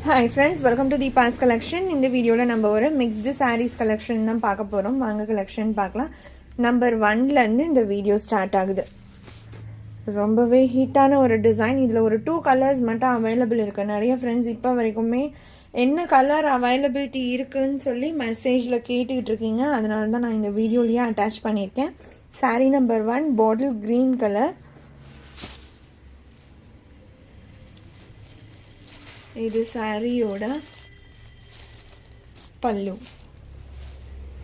Hi friends, welcome to the Past collection. In the video நம்ம ஒரு mixed sarees collection தான் பார்க்க போறோம். வாங்க collection பார்க்கலாம். நம்பர் 1ல இருந்து இந்த வீடியோ ஸ்டார்ட் ஆகுது. ரொம்பவே ஹீட்டான ஒரு டிசைன். இதுல ஒரு 2 கலர்ஸ் மட்டும் அவைலபிள் இருக்கு. நிறைய ஃப்ரெண்ட்ஸ் இப்போ வரைக்குமே என்ன கலர் அவைலபிலிட்டி இருக்குன்னு சொல்லி மெசேஜ்ல கேட்டுட்டு இருக்கீங்க. அதனால தான் நான் இந்த வீடியோலயே அட்டாச் பண்ணியிருக்கேன். saree number 1 bottle green color. இது சாரியோட பல்லு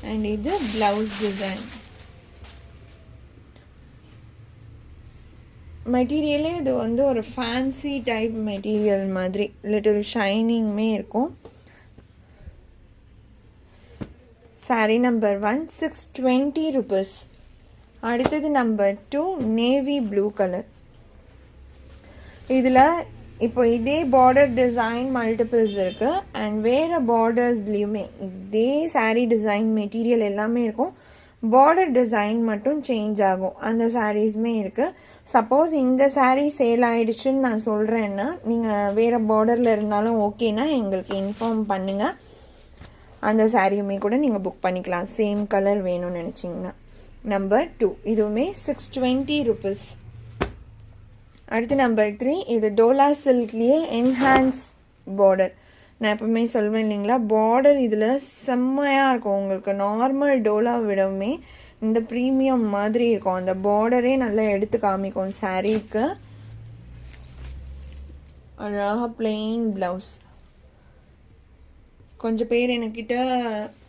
and இது blouse design. மெட்டீரியலே இது வந்து ஒரு ஃபேன்சி டைப் மெட்டீரியல் மாதிரி லிட்டில் ஷைனிங்மே இருக்கும். saree number 1 620 rupees. அடுத்தது நம்பர் 2 நேவி ப்ளூ கலர். இதில் இப்போ இதே பார்டர் டிசைன் மல்டிபிள்ஸ் இருக்குது அண்ட் வேறு பார்டர்ஸ்லேயுமே இதே சாரீ டிசைன் மெட்டீரியல் எல்லாமே இருக்கும். பார்டர் டிசைன் மட்டும் சேஞ்ச் ஆகும். அந்த சாரீஸுமே இருக்குது. சப்போஸ் இந்த சாரீ சேல் ஆகிடுச்சுன்னு நான் சொல்கிறேன்னா நீங்கள் வேறு பார்டரில் இருந்தாலும் ஓகேனா எங்களுக்கு இன்ஃபார்ம் பண்ணுங்கள். அந்த சாரியுமே கூட நீங்கள் புக் பண்ணிக்கலாம். சேம் கலர் வேணும்னு நினச்சிங்கன்னா. நம்பர் 2 இதுவுமே 620 rupees. அடுத்து நம்பர் 3 இது டோலா சில்க்லேயே என்ஹான்ஸ் பார்டர். நான் எப்பவுமே சொல்வேன் இல்லைங்களா, பார்டர் இதில் செம்மையாக இருக்கும். உங்களுக்கு நார்மல் டோலா விடவுமே இந்த ப்ரீமியம் மாதிரி இருக்கும். அந்த பார்டரே நல்லா எடுத்து காமிக்கும். சாரீக்கு அழகாக பிளெயின் ப்ளவுஸ். கொஞ்சம் பேர் என்கிட்ட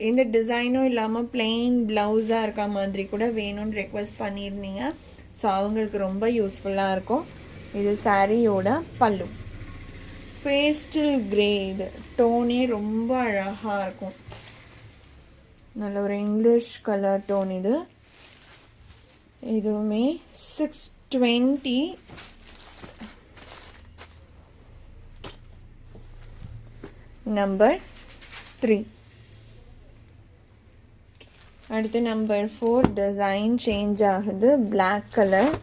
எந்த டிசைனும் இல்லாமல் பிளெயின் ப்ளவுஸாக இருக்க மாதிரி கூட வேணும்னு ரெக்வெஸ்ட் பண்ணியிருந்தீங்க. ஸோ அவங்களுக்கு ரொம்ப யூஸ்ஃபுல்லாக இருக்கும். இது சாரியோட பல்லு. Pastel grey. இது டோனே ரொம்ப அழகாக இருக்கும். நல்ல ஒரு இங்கிலீஷ் கலர் டோன். இதுவுமே 620. நம்பர் 3. அடுத்து நம்பர் 4 டிசைன் சேஞ்ச் ஆகுது. பிளாக் கலர்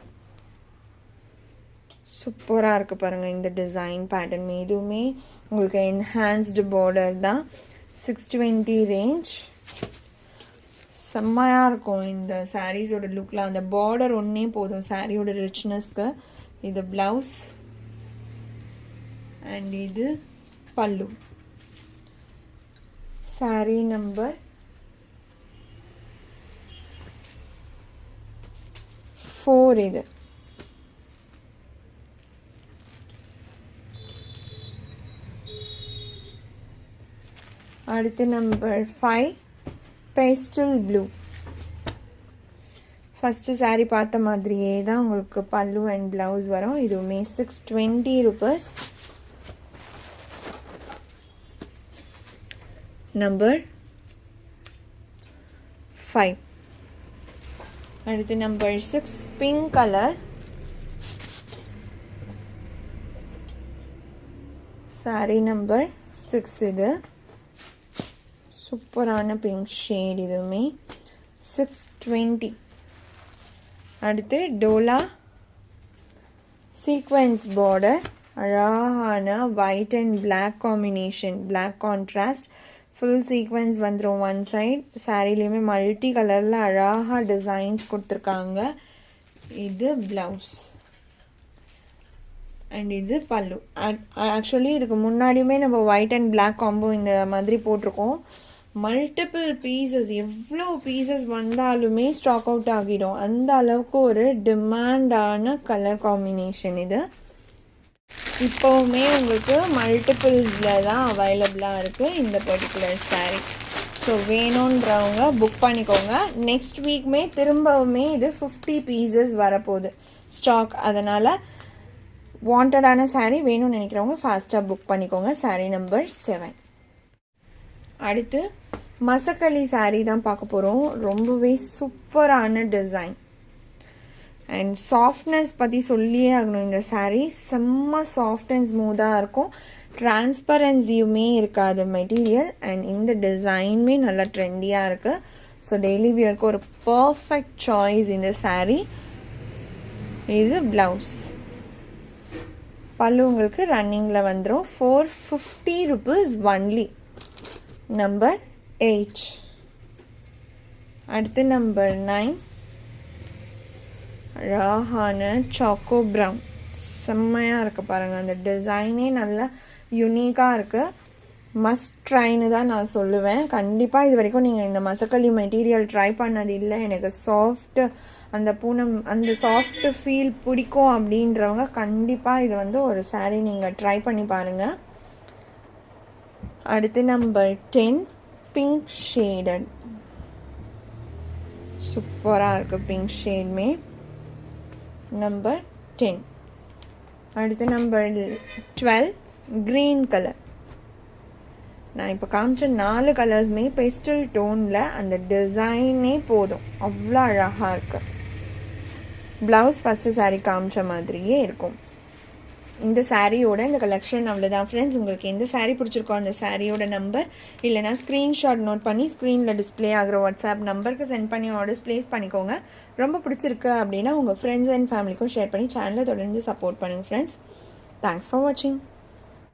சூப்பராக இருக்குது பாருங்கள். இந்த டிசைன் பேட்டர்ன் இதுவுமே உங்களுக்கு என்ஹான்ஸ்டு பார்டர் தான். 620 ரேஞ்ச். செம்மையாக இருக்கும் இந்த சாரீஸோட லுக்கில். அந்த பார்டர் ஒன்றே போதும் சாரியோட ரிச்னஸ்க்கு. இது ப்ளவுஸ் அண்ட் இது பல்லு. சாரீ நம்பர் 4 இது. அடுத்து number 5 pastel blue. First sari பார்த்த மாதிரியே தான் உங்களுக்கு பல்லு அண்ட் ப்ளவுஸ் வரும். இதுவுமே 620 rupees. நம்பர் 5. அடுத்து number 6 pink colour. Sari number 6 இது. சூப்பரான பிங்க் ஷேட். இதுவுமே 620. அடுத்து டோலா சீக்வென்ஸ் பார்டர். அழகான white and black combination, black contrast. Full sequence வந்துடும் ஒன் சைட். சாரீலேயுமே மல்டி கலரில் அழகாக டிசைன்ஸ் கொடுத்துருக்காங்க. இது ப்ளவுஸ் அண்ட் இது பல்லு. ஆக்சுவலி இதுக்கு முன்னாடியுமே நம்ம ஒயிட் அண்ட் பிளாக் காம்போ இந்த மாதிரி போட்டிருக்கோம். மல்டிபிள் பீசஸ், எவ்வளோ பீசஸ் வந்தாலுமே ஸ்டாக் அவுட் ஆகிடும். அந்த அளவுக்கு ஒரு டிமாண்டான கலர் காம்பினேஷன் இது. இப்போவுமே உங்களுக்கு மல்டிபிள்ஸில் தான் அவைலபிளாக இருக்குது இந்த பர்டிகுலர் சாரீ. ஸோ வேணுன்றவங்க புக் பண்ணிக்கோங்க. நெக்ஸ்ட் வீக்குமே திரும்பவுமே இது 50 பீசஸ் வரப்போகுது ஸ்டாக். அதனால் வாண்டடான சாரீ வேணும்னு நினைக்கிறவங்க ஃபாஸ்ட்டாக புக் பண்ணிக்கோங்க. சாரீ நம்பர் 7. அடுத்து மசக்கலி சாரீ தான் பார்க்க போகிறோம். ரொம்பவே சூப்பரான டிசைன் அண்ட் சாஃப்ட்னஸ் பற்றி சொல்லியே ஆகணும். இந்த சாரீ செம்ம சாஃப்ட் அண்ட் ஸ்மூத்தாக இருக்கும். டிரான்ஸ்பரன்சியுமே இருக்காது மெட்டீரியல். அண்ட் இந்த டிசைனுமே நல்லா ட்ரெண்டியாக இருக்குது. ஸோ டெய்லி வியருக்கு ஒரு பர்ஃபெக்ட் சாய்ஸ் இந்த சாரீ. இது ப்ளவுஸ். பல்லு உங்களுக்கு ரன்னிங்கில் வந்துடும். 450 rupees ஒன்லி. நம்பர் 8. அடுத்து நம்பர் 9 அழகான சாக்கோ ப்ரௌன். செம்மையாக இருக்குது பாருங்கள். அந்த டிசைனே நல்லா யூனிக்காக இருக்குது. மஸ்ட் ட்ரைன்னு தான் நான் சொல்லுவேன். கண்டிப்பாக இது வரைக்கும் நீங்கள் இந்த மசக்கலி மெட்டீரியல் ட்ரை பண்ணது இல்லை, எனக்கு சாஃப்ட்டு அந்த பூனம் அந்த சாஃப்ட் ஃபீல் பிடிக்கும் அப்படின்றவங்க கண்டிப்பாக இது வந்து ஒரு saree நீங்கள் ட்ரை பண்ணி பாருங்கள். அடுத்து நம்பர் 10 பிங்க் ஷேடட். சூப்பராக இருக்குது பிங்க் ஷேடுமே. நம்பர் 10. அடுத்து நம்பர் 12 க்ரீன் கலர். நான் இப்போ காமிச்ச 4 கலர்ஸுமே பெஸ்டல் டோனில் அந்த டிசைனே போதும், அவ்வளோ அழகாக இருக்குது. ப்ளவுஸ் ஃபஸ்ட்டு saree காமிச்ச மாதிரியே இருக்கும். இந்த சாரியோட இந்த கலெக்ஷன் அவ்வளோதான் ஃப்ரெண்ட்ஸ். உங்களுக்கு எந்த saree பிடிச்சிருக்கோ அந்த சாரியோட நம்பர் இல்லைனா ஸ்க்ரீன்ஷாட் நோட் பண்ணி ஸ்க்ரீனில் டிஸ்பிளே ஆகிற வாட்ஸ்அப் நம்பருக்கு சென்ட் பண்ணி ஆர்டர்ஸ் ப்ளேஸ் பண்ணிக்கோங்க. ரொம்ப பிடிச்சிருக்கு அப்படின்னா உங்கள் ஃப்ரெண்ட்ஸ் அண்ட் ஃபேமிலிக்கும் ஷேர் பண்ணி சேனலை தொடர்ந்து சப்போர்ட் பண்ணுங்கள் ஃப்ரெண்ட்ஸ். தேங்க்ஸ் ஃபார் வாட்சிங்.